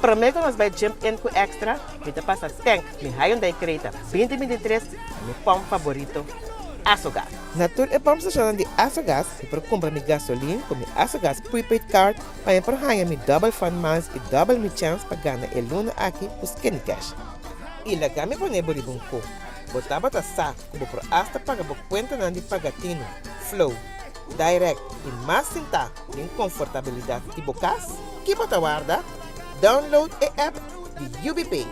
Prometo nós vai jump in com extra, me te passa tank, me raio da Creta, 2023, meu pão favorito, Açogás. Natur é pão station de Açogás, e para comprar minha gasolina com minha Açogás prepaid card, para para ganhar minha double fun miles e double minha chance para ganhar el luna aqui por skin cash. E lá me põe boribum co. Botar bota sa, como por hasta paga por conta de pagatino, flow, direct e mais sinta em confortabilidade e bocas, que bota guarda, download a app de UBPay.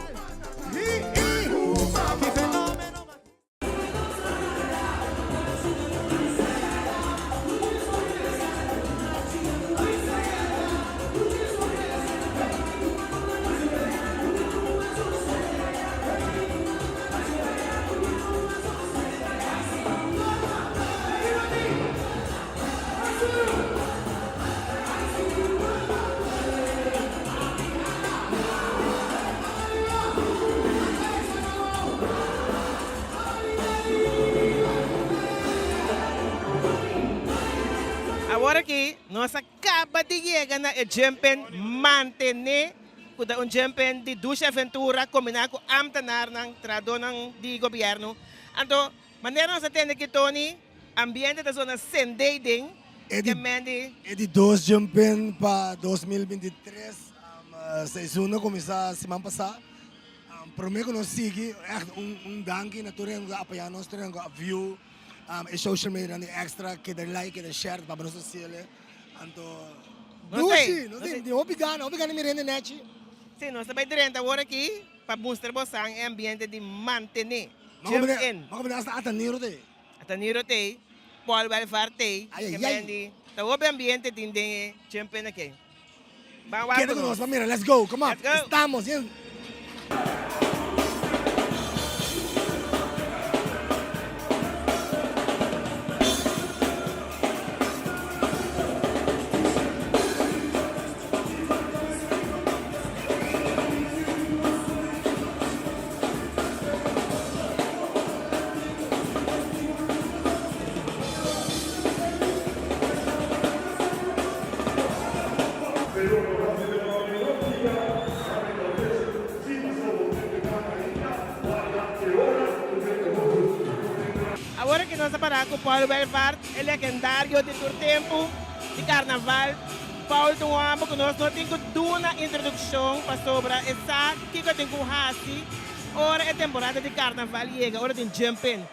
Agora aqui, nós acaba de chegar na jumping manter kuda un jumping de ducha aventura combinado com amtanar ng trado ng di gobyerno. Anto, maneira nós atende que Tony, ambiente da zona sendeding, é de dois jumping para 2023, seizoen começar semana passada. Prometo que nós seguimos dank natuurlijk apoiar nós teremos a view. E social media de extra que de like, que de share para nós sociais. Então, não sei, obrigado me net. Sim, nós também diremos agora aqui para mostrar você o ambiente de manter. Jump in. Mas como hasta niro te. Hasta niro te, Paul Belfar te, que mendi. Tá o ambiente de jump in aqui. Quero nós, mira, let's go, come on. Estamos, hein? Agora que nós paramos com o Paulo Belfar, ele é legendário de todo tempo, de carnaval. Paulo tem um amo que nós não temos que dar uma introdução para sobre essa que eu tenho com o Hassi. Agora é temporada de carnaval e agora tem jumping.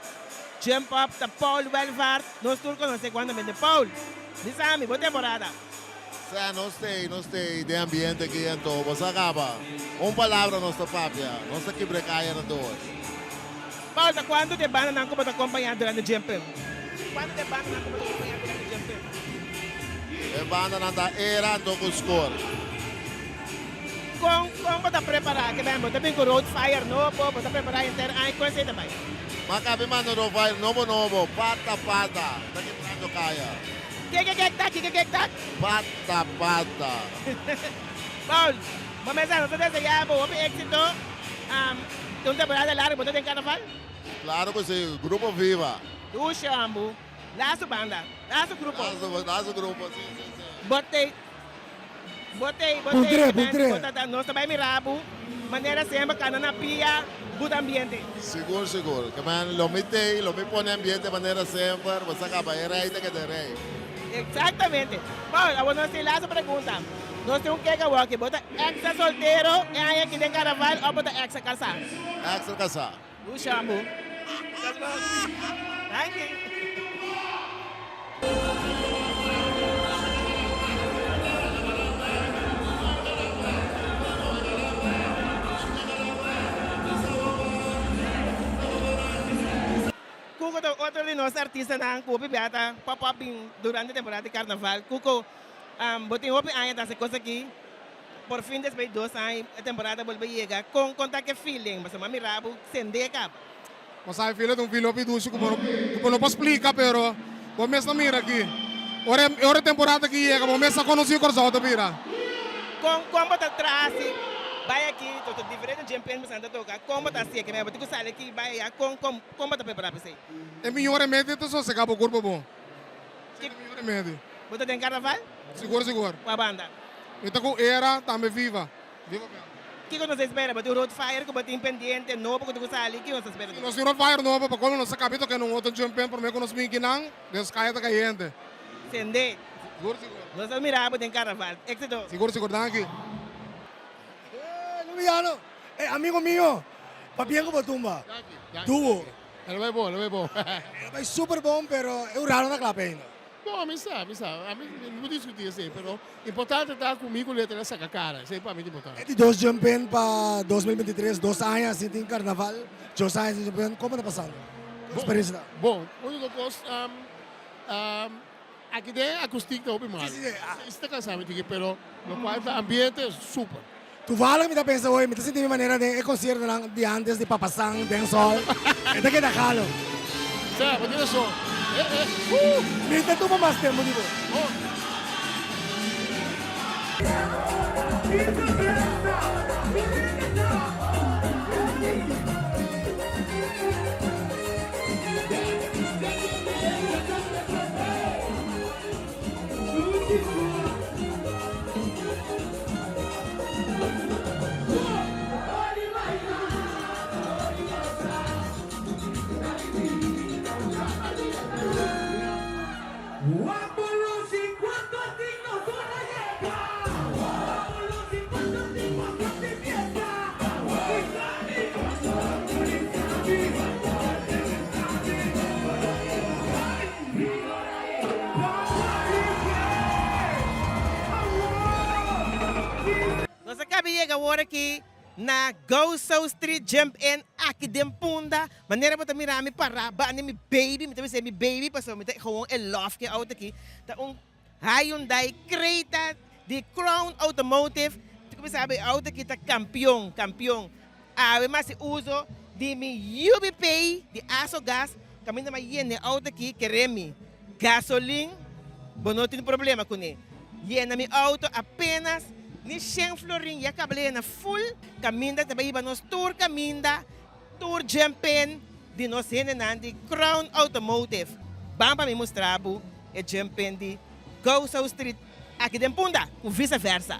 Jump up da Paulo Belfar, nós todos conhecemos quando vem de Paulo. Diz a mim, boa temporada. Não sei de ambiente aqui então, você acaba. Uma palavra nossa papia, nossa que brecaia na dois. Paulo, quando te banda não como te acompanhar durante o jumping? Quando te banda não como te acompanhar durante o jumping? E banda não está era com o score. Como te preparar? Que bem, você vem com road fire novo, você preparar inteiro, ai, coisa aí também. Mas cabe mano road fire novo, pata, daqui para onde caia. Que tá? Pata. Paulo, vamos a ver, você já vou ter êxito. Tem temporada larga, você tem carnaval? Claro que sim, grupo viva. Do Xambu, laço banda, laço grupo. Laço grupo, sim. Botei. Nós também miramos, maneira sempre, cana na pia, bom ambiente. Seguro. Que man, lo me põe ambiente de maneira sempre, você acaba, é rei que é rei. Exatamente. Paulo, agora nós temos essa pergunta. Nós temos um que aqui, bota ex solteiro, e aí aqui tem carnaval, ou bota ex casado? Ex casado. O Xambu. Thank you. Kuko, outro de nós artistas na Cuba, beata, pop-up durante a temporada de carnaval. Kuko, botei open ainda essa coisa aqui. Por fim, depois de 2 anos, a temporada voltou a chegar. Com conta que feeling, mas mami rabo, sende cap. Mas aí filho de filho piducho como não posso explicar, pero começa a mirar aqui. Ora temporada que chega, começa a conhecer o coração da mira. Como tá atrás, vai aqui, tô diferente de empenho, mas anda tocar. Como tá assim, que me botar sale aqui, vai como tá preparado para isso? É melhor médio, então só se acaba o corpo bom. É melhor médio. Você tem carnaval? Seguro. Com a banda? Então com era também viva. Viva mesmo. que nos espera? Bater o road fire, que bater pendiente, não, porque tu sabe que nos espera. Nós tiramos fire novo, para quando nós capítulo que não outro champion, para mim que nós vimos não, des kayente. Sende, Seguro, seguro. nós admiramos em carnaval. Éxito. Seguro, seguro, danke. Lumiano, amigo mío, papian ko ba tumba? Duo. Ele vai bom. Vai super bom, pero é raro na clape ainda. Bom, mi sa. A mim não discutir assim, pero importante estar comigo e ter essa cara. Isso é para mim importante. É de dois jumpen para 2023, 2 anos assim tem carnaval, 2 anos de jumpen, como tá passando? Experiência da? Bom, única coisa, aqui tem acústica open mar. Sim, sim. Está cansado, pero no quarto ambiente é super. Tu fala me tá pensando hoje, me tá sentindo maneira de concerto lang de antes de papasang, de sol. É daqui da calo. Sabe, olha só. Me tá tu mais tempo, digo. Nós acabamos de chegar agora aqui na Go So Street Jump In aqui de Punda. Maneira para mirar me paraba, me baby, me também me baby, passou me gewoon love que auto aqui. Tá Hyundai Creta de Crown Automotive. Tu sabe auto aqui tá campeão. Ah, mas se uso de mi UBP de Asogas, caminho mais yene auto aqui que remi gasolina. Bom, não tem problema com ele. Yena mi auto apenas ni 100 florin ya kabele na full kaminda tabi iba nos tour kaminda tour jumpen di nos hinenan di Crown Automotive. Bamba mi mostrabo e jumpen di Go So Street aqui de Punda, o vice versa.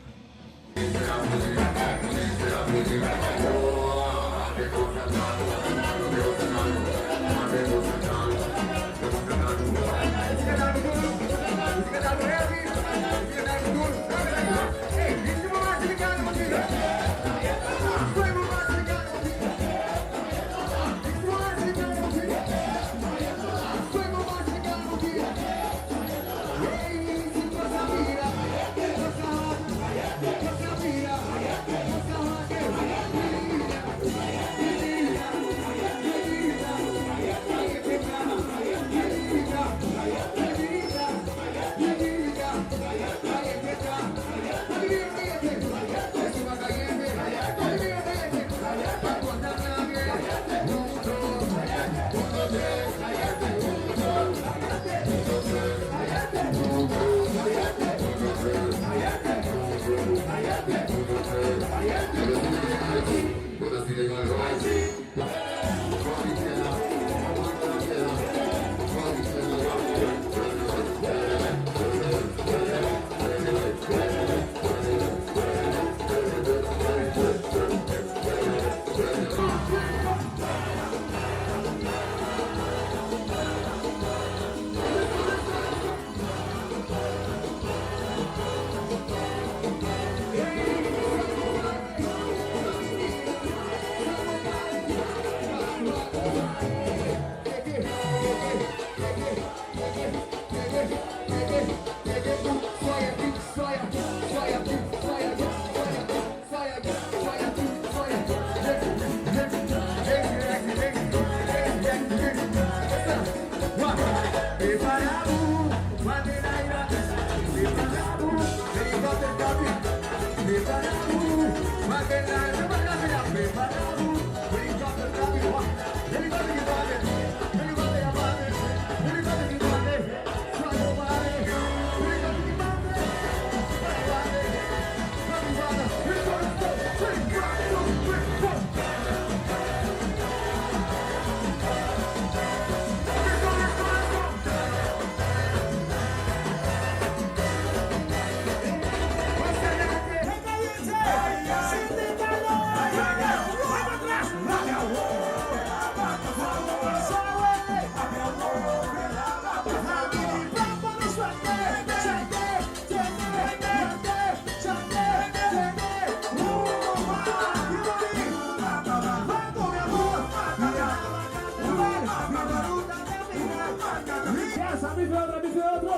outro.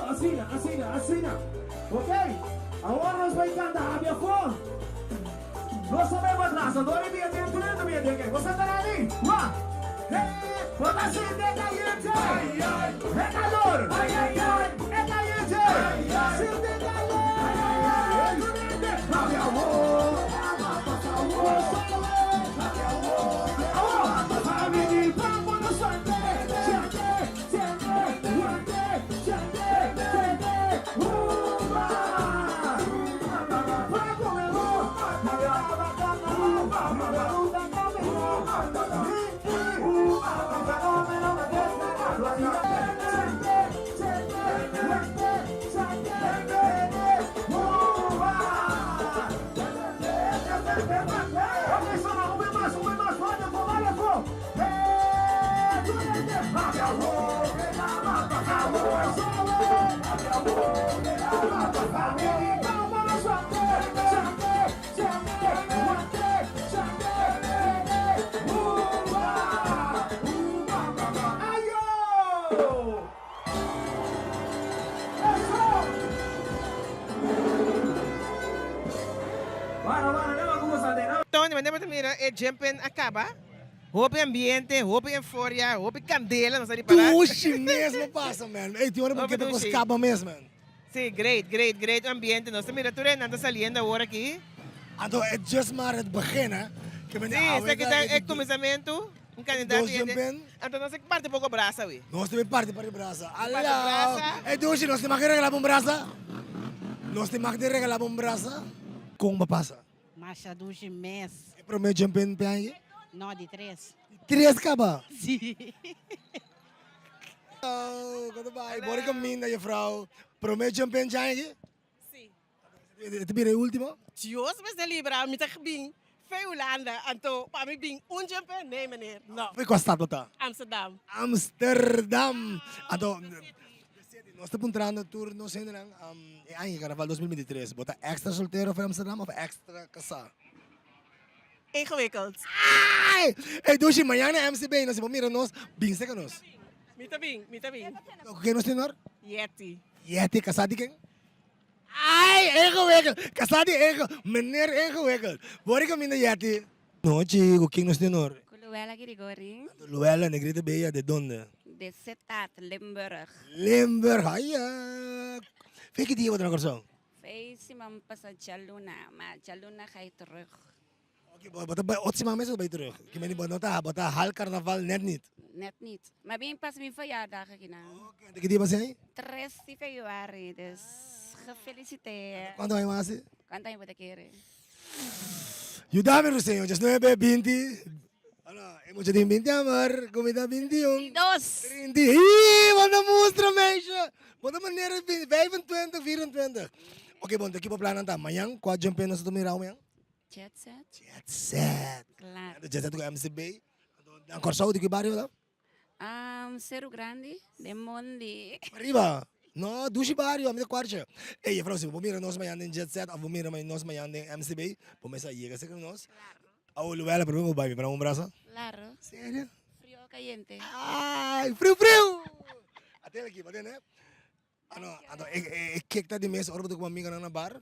Assina. Ok? Agora nós vamos cantar a minha fome. Nós sabemos atrás, adoro minha dentro, minha dentro. Você tá ali? Uma. Bota assim, é cayente. É calor. É cayente. Se tem calor. É caliente. A minha amor. Então, de maneira mira, é jumping acaba. Hope ambiente, hope euforia, hope candela, não sei parar. Dushi mesmo passa, man. Ei, tem hora porque Hope tá com dushi. escapa mesmo, man. Sim, great ambiente. Nós mira, tu anda saliendo agora aqui. Então, é just maar het begin, hè. Que me Sim, isso aqui é começamento. Candidato. Dois jumping. Então, nós parte um pouco braço, ui. Nós também parte para o braço. Parte do Alá. braço. Ei, Dushi, nós temos que regalar um braço. Nós temos que regalar um braço. Como passa? Masha dushi mes. É para o meu jumping aí? No, de 3. 3 acaba. Sim. Oh, quando vai? Bora caminho, juffrouw. Para o meu jumping aí? Sim. Esse é o último? Dios, mas de libra, me tá bem. Feulanda, então, para mim, bem, jumper, nee, meneer. Não. Foi com a estado, tá? Amsterdam. Amsterdam. Então, nós estamos entrando no tour, não sei, não. É aí, Carnaval 2023. Bota extra solteiro para Amsterdam of extra casar? Ingewikkeld. Ai! Ei, Dushi, amanhã na MCB, nós vamos mirar nós, bem seca nós. Me tá bem. O que nós temos? Yeti. Yeti, casado de quem? Ai, ingewikkeld. Casado de meneer ingewikkeld. Bora caminho Yeti. No, chico, quem nós temos? Culuela Grigori, Luella, negrita beia, de donde? de Sittard, Limburg. Limburg, ai. Fique die wat er nog zo. Face mampas sa Chaluna, maar Chaluna ga je terug. Oké, wat bij Otsima mensen bij terug. Ik ben niet benoemd, wat hal carnaval net niet. Net niet. Maar ben pas mijn verjaardag gedaan. Oké, dat die was hij? 3 februari, dus gefeliciteerd. Quando vai mais? Quanto tempo te quer? Yudami Rusenyo, just 9, 20. Ano, emoji din 20 amor, comida 21. 2. 30. Ih, wat een monster meisje. Wat een meneer 25, 24. Oké, bon, daqui para planan ta. Mayang, qua jumpen na sa tumiraw mayang? Jet set? Jet set. Claro. Jet set ko MCB. Ang Corsaw, di ko barrio lang? Cerro Grande, de Mondi. Arriba. No, dushi barrio, a minha quarta. Ei, vrouw, se pomira nós mayan din jet set, of pomira may nós mayan din MCB, pomesa iega sa nós. Au luela, pero mo baby, para um braço. Claro. Sério? Frío o caliente. Ai, frio, frio. Até aqui, pode, né? Ano, kek ta di mesa, ora ko mamiga na bar.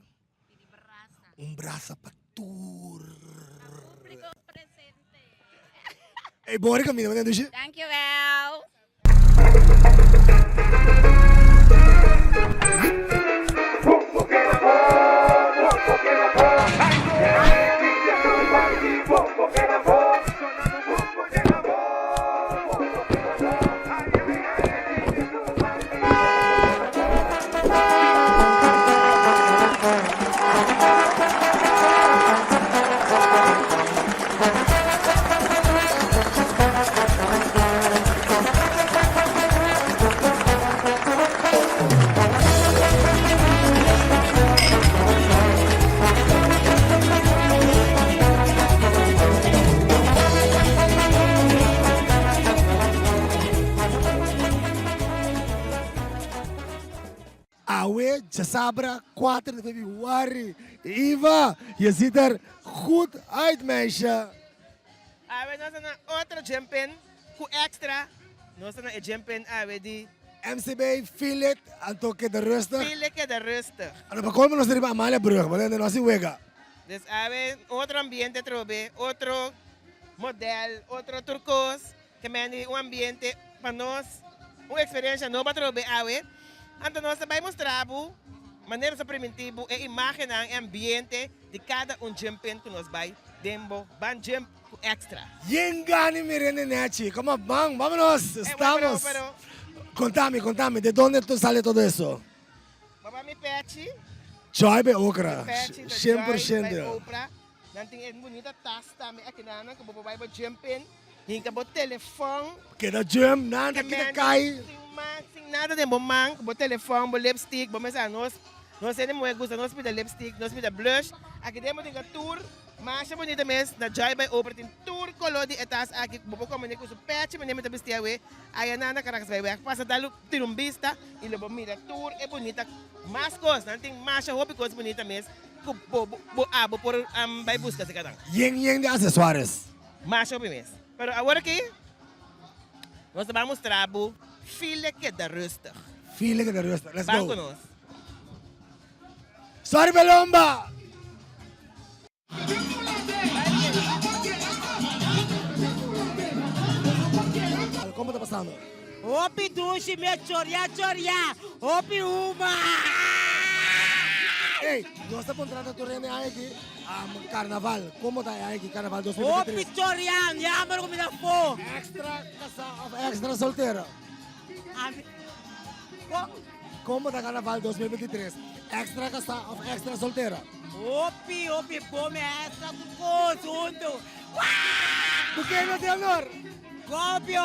Braça para tour. Público presente. Ei, bora caminho, né, dushi? Dankjewel. Awe, Jasabra, 4 de februari. Eva, je ziet er goed uit, meisje. We zijn een outro jumping, ku extra. Nós estamos a jumping, we die MCB, feel it, anto que de rustig. Feel que de rustig. Ano ba como nos deriva Amalia Brug, maar dan nós wega. Dus hebben outro ambiente trobe, outro modelo, outro turcos, que meni um ambiente para nós, uma experiência nova trobe awe. Então nós vai mostrar maneira primitivo e imagem e ambiente de cada jumping que nós vai dembo ban jump extra. Yengani mirene nechi, como bang, vámonos, estamos. Pero Contame, ¿de dónde sale todo eso? baba mi pechi, Joy be okra, pechi, 100%. nanti é bonita tasta me aqui na que bobo vai jumping, hinga bo telefone. Kita jump, nanti kita cai. Sem nada de momang, bo telefone, bo lipstick, bo mesa nós temos muito gosto, nós pida lipstick, nós pida blush, aqui temos uma tour, mas é bonita mesmo, na Joy by Opera tem tour color de etas aqui, bo comunicar com o patch, mas nem me bestia we, aí na caracas vai ver, passa dalo tirumbista, e lobo mira tour é bonita, mas coisa, não tem mais roupa coisa bonita mesmo, bo por vai buscar se cada. Yeng de acessórios. Mais roupa mesmo. Pero agora aqui, nós vamos mostrar o filho que dá rustig. Feel que de rustig. Let's Vamos go. conosco. Sorry, Belomba. Como está passando? Opi dushi me choria. Opi uma. Ei, nós estamos contratando a turene aqui, carnaval. Como está aqui, carnaval Opi 2023? choria, nyamar ko mina po. Extra casa, extra solteira. Como está carnaval 2023? Extra casa, extra solteira. Opi come essa do conjunto. Do que não tem honor? Copio,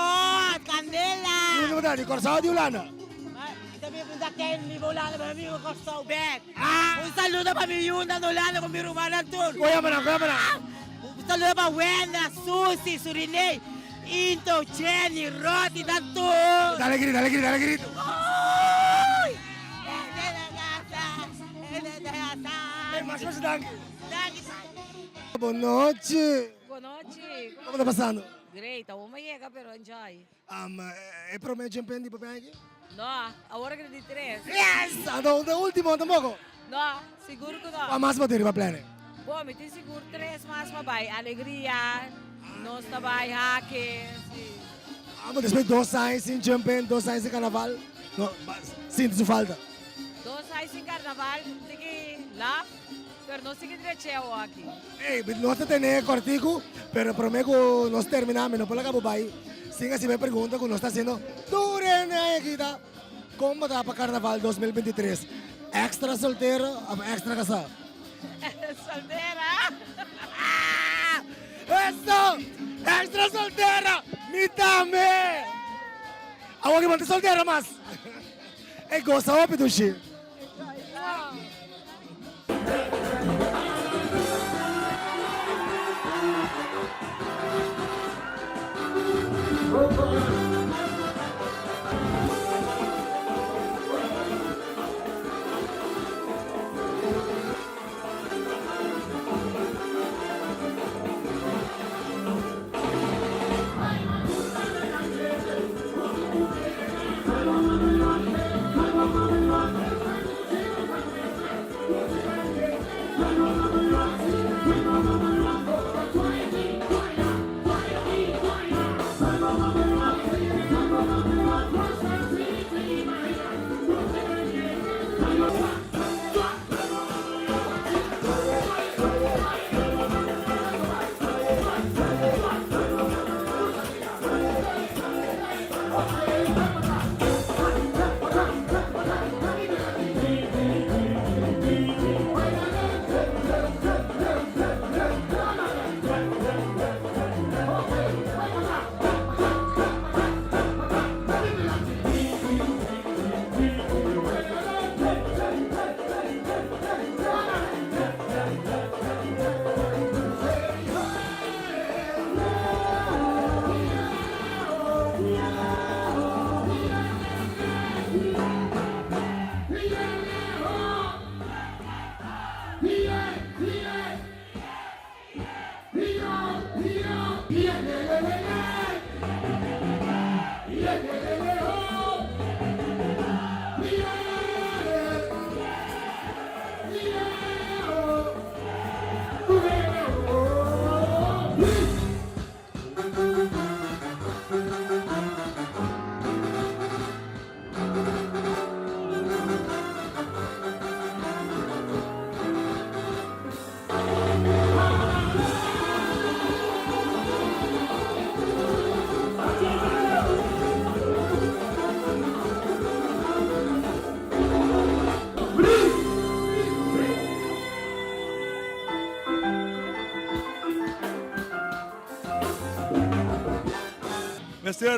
candela. Não dá, de Corsal de Ulana. Sabi ko sa Ken, mi wala na ba mi ko sa ubek. Un saludo pa mi yuna no lana ko mi rumana tur. Kuya mana. Un saludo pa Wenda, Susi, Surinay, Into, Jenny, Roti, Danto. Dale grito. Oy! Mas danke. Dagi. Boa noite. Boa noite. Como está passando? Great, ako mayega pero enjoy. É para mim jumping di papel aqui? No, agora que de três. Yes! Ando último, tampoco. No, seguro que A no. mais bater para plane. Bom, me tem seguro três mas mabay. Alegria, nós trabalho, hake. Mas depois 2 anos sem jumping, 2 anos sem carnaval. No, sinto falta. Dois aí sem carnaval, sige lá, pero não sige direito aqui. Ei, nós temos cortico, pero prometo nós terminamos, não pode acabar bem. Sim, assim me pergunta que nós está sendo turene aqui, tá? Como está para carnaval 2023? Extra solteiro ou extra casado? Solteira. Eso! Extra solteira! Me dame! Agora que manter solteira, mas... Ei, gosta ou peduchi?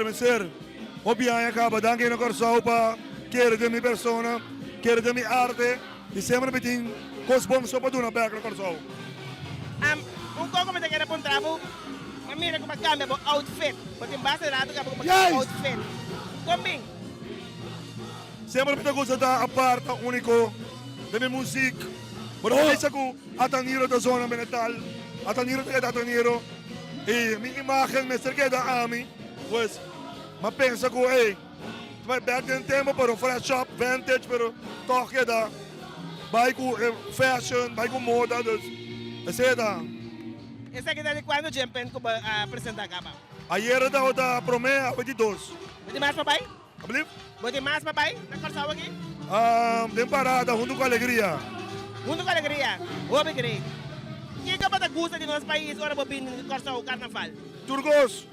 Mister. Obianha acaba, danke na Corsau pa querer de minha persona, querer de minha arte, e sempre betin cosbom só para na back na Corsau. Como te quer apontar, mas mira como cambia o outfit. Porque em base de lado, como Yes! outfit. Combin. Sempre betin coisa da aparta, único, de minha música. Mas eu penso que ataniro da zona menetal, ataniro da ataniro, e minha imagem, Mister, que é da AMI, pues, mas pensa que, hey, vai back in tempo para fresh shop, vintage, pero toque da, vai com fashion, vai com moda, dus, esse da. Esse aqui tá de quando Jempen que apresentar acaba? Ayer da outra promessa, 22. Bude mais papai? Abliv? Bude mais papai? Na Corsau aqui? Temporada, junto com alegria. Junto com alegria. Obrigado. Quem que você gosta de nosso país, ora bobin no Corsau Carnaval? Turgos.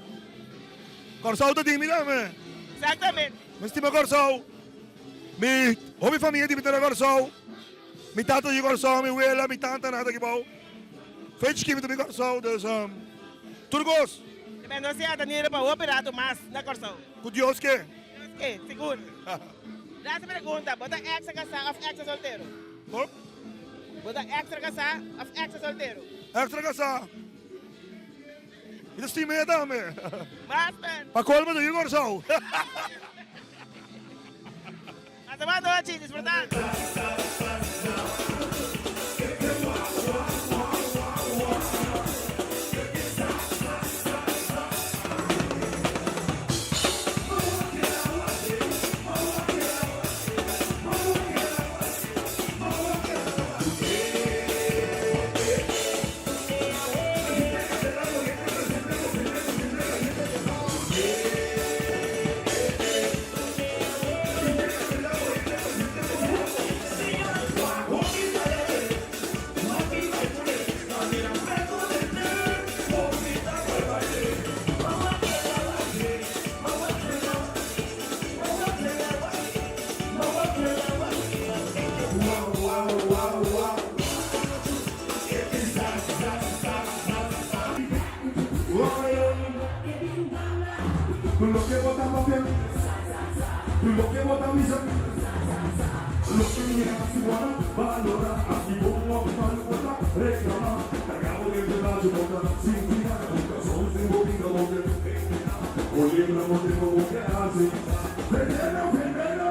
Corsau da dimi lá, me. Exatamente. Mas estima Corsau. Mi família de na Corsau. Mi tata de Corsau, mi abuela, mi tanta nada que bom. Fez que me do Corsau, dus Turgos. Não se ata dinheiro para operar mais na Corsau. Com Deus que? Ok, seguro. Dá essa pergunta, bota extra casar ou extra solteiro? Hop. Bota extra casar ou extra solteiro? Extra casa. Isso estima é da, me. Master. Pa colma do Corsau. Hasta más noches, disfrutar. Lo que votamos bien, lo que votamos bien, lo que miramos igual, valora, aquí como valora, reclama, cargado de verdad, yo boca, sin mirar, nunca son sin boquita, boca, oye, no tengo boca, así, veneno, veneno,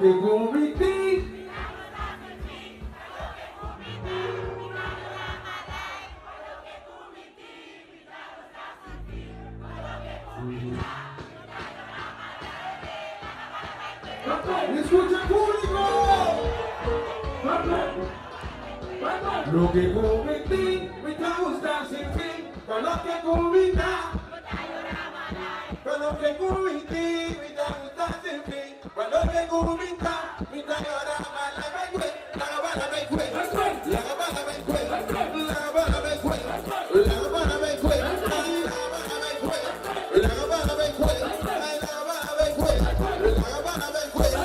que comiti. Escucha público. Lo que cometí, me gusta sin fin. Con lo que cometí, con lo que cometí, me gusta sin fin. Con lo que cometí, me lloraba la vergüenza, la bala me cuesta, la bala me cuesta, la bala me cuesta, la bala me cuesta, la bala me cuesta, la bala me cuesta, la bala me cuesta, la bala me cuesta,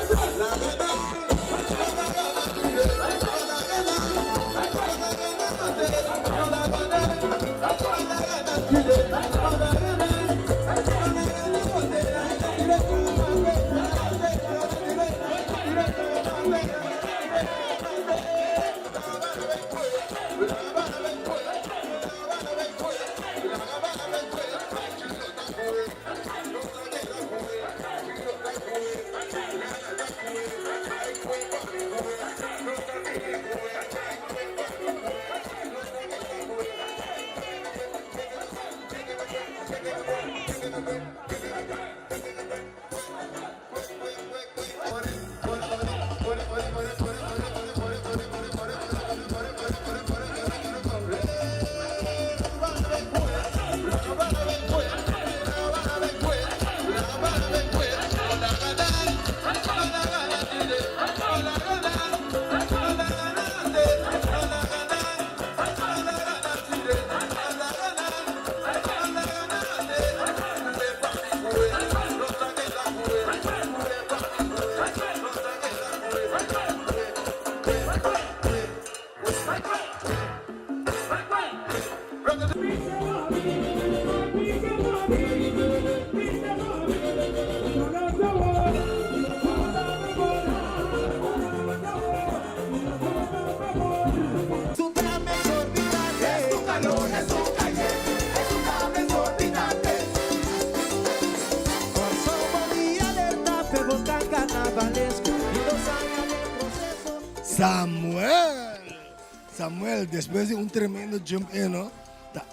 Samuel, después de un tremendo jump in, ¿no?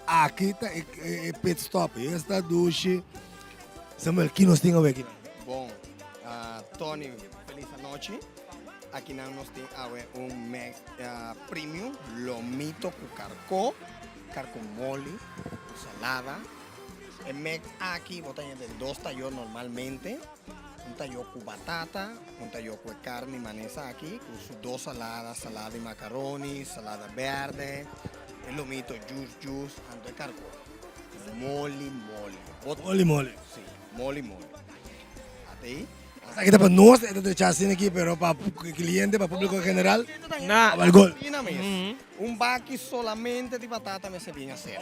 Aquí está el pit stop, está douche. Samuel, ¿qué nos tiene aquí? Bom, Tony, feliz noche. Aqui nós temos Mac Premium, lomito com carco mole, salada. El Mac aquí, vos tenés de dos tallos normalmente. Un tallo con batata, un tallo con carne manesa aquí, con sus dos saladas, salada de macaroni, salada verde, el lomito juice, ando de carco. Mole. Mole. Sí, mole. Hasta ahí. Aquí está para nosotros, esto de chasine aquí, pero para el cliente, para el público en general, para el gol. Un baqui solamente de batata me se viene a hacer.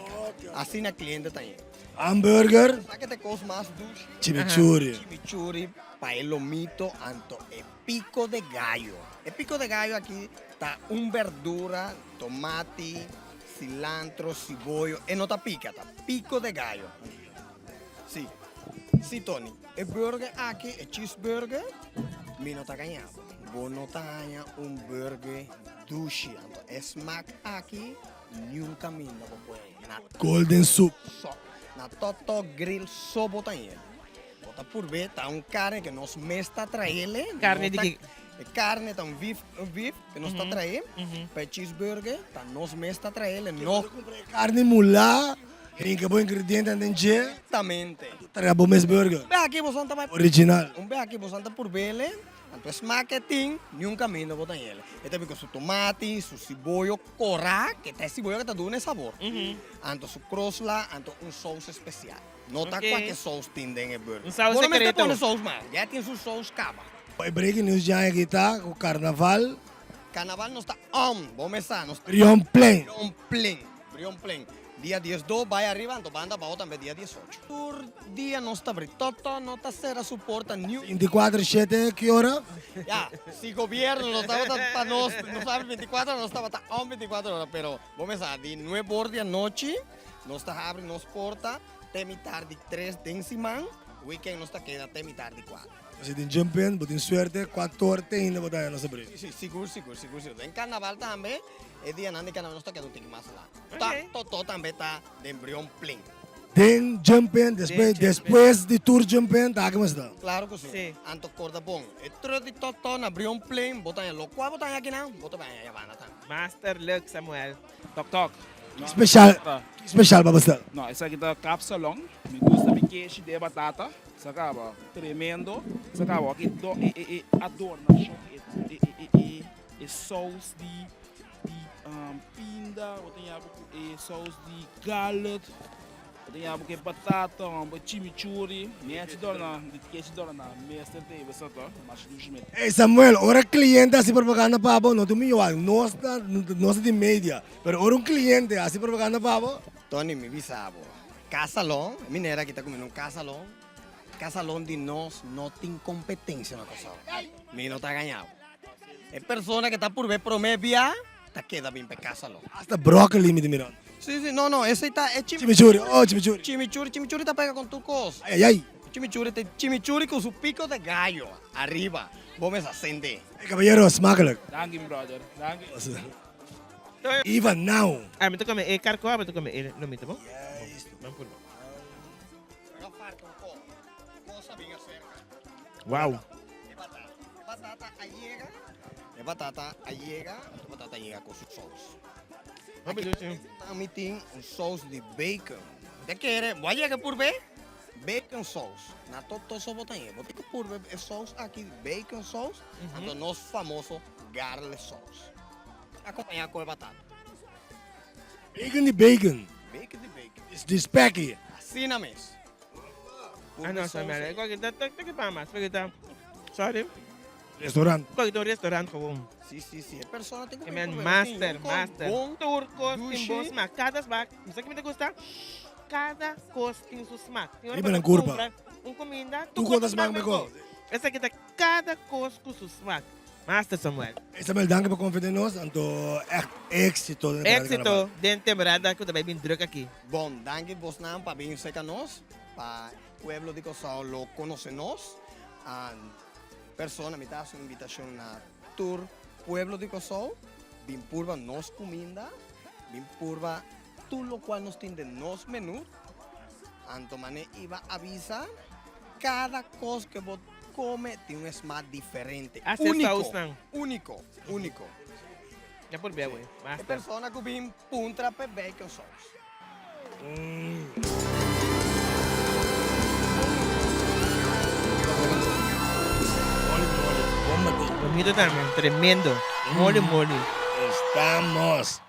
Así el cliente también. Hamburger. ¿Sabes qué te cosas más dulce? Chimichurri. Para el lomito, anto el pico de gallo. El pico de gallo aquí está un verdura, tomate, cilantro, cibollo. No está pica, está pico de gallo. Sí, Tony. El burger aquí, el cheeseburger, mi no está cañado. Vos no taña un burger dulce. Es smack aquí, ni un camino. Golden soup. Na toto grill sobo también. Bota por ver, está un carne que nos mesta traerle. Carne de qué? Carne, está un beef que nos está trayendo. Para cheeseburger, está nos mesta traerle. No. Carne mulá. En que buen ingrediente andante. Exactamente. Traga bom burger. Ve aquí vos anda original. Ve aquí vos anda por verle. Entonces marketing ni un camino botan ele. Este con su tomate, su cibollo corá, que está cibollo que está dando sabor. Anto su crosla, anto un sauce especial. No está cualquier sauce tiene en el burger. Un sauce secreto. Pone sauce más. Ya tiene su sauce cava. El breaking news ya aquí está con carnaval. Carnaval no está on, vos me sabes. Brion Plain. Brion Plain. Día 12 vai arriba, então banda para também dia 18. Por dia não está aberto, não está sendo suporta new. 24/7, que hora? Ya, si gobierno não estava para nós, não sabe 24, não estava on 24 horas, pero vamos a de 9 horas da noite, nós está abrindo nos porta, até tarde 3 de semana, Weekend nos está quedando mitad de 4. Als je die jump in, moet je suerte, 4 tenen wat hij nog brengt. Sí, seguro. En carnaval también, el día de carnaval nos está quedando un más lá. Todo también está de embrión plin. Den jump in, después de tour jump in, daar gaan we staan. Claro que sí. Sí. Anto corda bom. El tro de todo na embrión plin, botan en lo cual botan aquí na, botan en allá van a Master Luke Samuel. Tok. Speciaal para bestel. No, essa aqui tá capsalão. Me gusta me queixe de batata. Sacaba, tremendo. Sacaba, aqui adorna e sauce de pinda. Tem sauce de gallet. Tem que batata, chimichurri. Mensen dorna, dit queixe dorna. Meester te besata, mas duizend. Hey Samuel, ora cliente assim propaganda pabo, não tu me igual, nós de media, pero ora cliente assim propaganda pabo. Tony, mi bisabo. Casalón, minera que está comiendo un casalón. Casalón de nos no tiene competencia en la cosa. Mi no está ganado. Es persona que está por ver promedia, te queda bien para casalón. Hasta brócoli me mirando. Sí, no, ese está es Chimichurri, Chimichurri te pega con tu cosa. Ay. Chimichurri con su pico de gallo arriba. Vos me ascende. Hey caballero, smakelijk. Dank je, brother. Dank je. Even now. Ah, me toca me carco, me toca me lo mito, ¿no? Wow. Batata allega con su sauce. Vamos a ver. También tiene un sauce de bacon. ¿De qué eres? Voy a llegar por ver. Bacon sauce. Na todo eso botañe. Boté que por ver el sauce aquí, bacon sauce. Entonces nos famoso garlic sauce. Acompañado con batata. Bacon de bacon. Bacon de bacon. Is this packy? Así na mes. Ah, no, Samuel. ¿Qué pasa más? Sorry. Restaurant. Kung ito restaurant ko bom. Sí. Es persona tengo que Master. Bom Turcos, sushi. timbos, smack. Cada smack. Não sei o que me gusta. Cada coisa tem seu smack. Iba ng kurba. Comida. Tu contas smack me ko. Essa aqui tá cada coisa com seu smack. Master Samuel. Hey Samuel, dank voor confiar in ons. Anto echt éxito. Éxito dentro temporada que eu também bem druk aqui. Bom, danke vos nam para bien seca nos, para pueblo de Cosao lo conocenos. Persona me da una invitación a tour pueblo de Cosao, bien purva nos comida, bien purva todo lo cual nos tiene nos menú. Antomane iba a avisar cada cosa que vos come tiene un smack diferente. Único. Ya por ver, güey. Es persona que bien puntra pe bacon sauce. Bonito también, tremendo. Mole. Estamos.